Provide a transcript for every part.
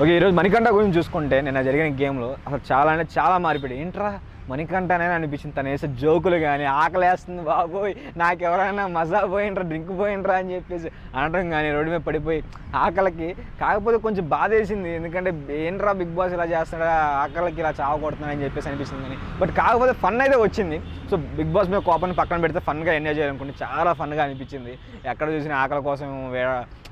Okay, ఈరోజు మణికంఠ గురించి చూసుకుంటే నిన్న జరిగిన గేమ్లో అసలు చాలా అంటే చాలా మారిపోయాడు. ఏంట్రా మణికంఠనే అనిపించింది. తను వేసే జోకులు కానీ ఆకలేస్తుంది బాబోయ్, నాకు ఎవరైనా మజా పోయిండ్రా, డ్రింక్ పోయిండ్రా అని చెప్పేసి అనడం కానీ, రోడ్డు మీద పడిపోయి ఆకలికి. కాకపోతే కొంచెం బాధ వేసింది, ఎందుకంటే ఏంట్రా బిగ్ బాస్ ఇలా చేస్తాడా, ఆకలికి ఇలా చావకొడుతున్నాడని చెప్పేసి అనిపిస్తుంది. కానీ బట్ కాకపోతే ఫన్ అయితే వచ్చింది. సో బిగ్ బాస్ మీద కోపాన్ని పక్కన పెడితే ఫన్గా ఎంజాయ్ చేయాలనుకుంటే చాలా ఫన్గా అనిపించింది. ఎక్కడ చూసిన ఆకలి కోసం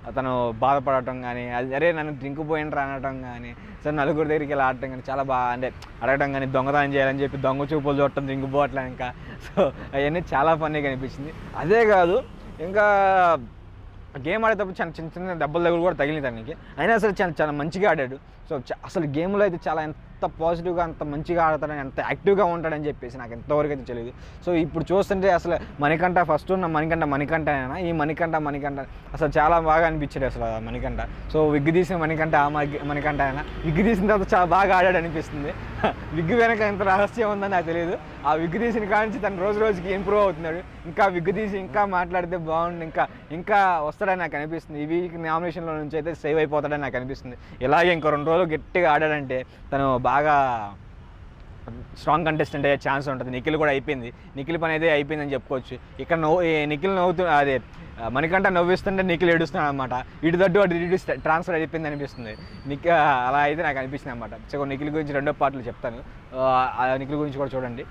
అతను బాధపడటం కానీ, అది అరే నన్ను డ్రింక్ పోయిండ్రా అనటం కానీ, సరే నలుగురి దగ్గరికి ఇలా ఆడటం కానీ చాలా బాగా, అంటే అడగటం కానీ, దొంగతనం చేయాలని చెప్పి దొంగ చూపులు చూడటం డ్రింక్ పోవట్లే ఇంకా. సో అవన్నీ చాలా ఫన్నీగా అనిపించింది. అదే కాదు, ఇంకా గేమ్ ఆడేటప్పుడు చిన్న చిన్న చిన్న దెబ్బల దగ్గర కూడా తగిలింది తనకి. అయినా సరే చాలా చాలా మంచిగా ఆడాడు. సో అసలు గేమ్లో అయితే చాలా ఎంత పాజిటివ్గా, అంత మంచిగా ఆడతాడని, ఎంత యాక్టివ్గా ఉంటాడని చెప్పేసి నాకు ఎంతవరకు అయితే తెలియదు. సో ఇప్పుడు చూస్తుంటే అసలు మణికంఠ ఫస్ట్ ఉన్న మణికంఠ అయినా ఈ మణికంఠ అసలు చాలా బాగా అనిపించాడు అసలు మణికంఠ. సో విగ్గు తీసిన మణికంఠ మణికంఠ అయినా విగ్గు తీసిన తర్వాత చాలా బాగా ఆడాడు అనిపిస్తుంది. విగ్గు వెనక ఎంత రహస్యం ఉందని నాకు తెలియదు. ఆ విగ్గు తీసిన కానించి తను రోజు రోజుకి ఇంప్రూవ్ అవుతున్నాడు. ఇంకా విగ్గు తీసి ఇంకా మాట్లాడితే బాగుండు, ఇంకా వస్తాడని నాకు అనిపిస్తుంది. ఈ వీక్ నామినేషన్లో నుంచి అయితే సేవ్ అయిపోతాడని నాకు అనిపిస్తుంది. ఇలాగే ఇంకో 2 రోజులు గట్టిగా ఆడాడంటే తను బాగా స్ట్రాంగ్ కంటెస్టెంట్ అయ్యే ఛాన్స్ ఉంటుంది. నిఖిల్ కూడా అయిపోయింది, నిఖిల్ పని అయితే అయిపోయిందని చెప్పుకోవచ్చు. ఇక్కడ నిఖిల్ అదే మణికంఠ నవ్విస్తుంటే నిఖిల్ ఏడుస్తున్నాడు అనమాట. ఇటు దడ్డు అటు ట్రాన్స్ఫర్ అయిపోయింది అనిపిస్తుంది. అలా అయితే నాకు అనిపిస్తుంది అనమాట. సో నిఖిల్ గురించి 2వ పార్ట్లో చెప్తాను, నిఖిల్ గురించి కూడా చూడండి.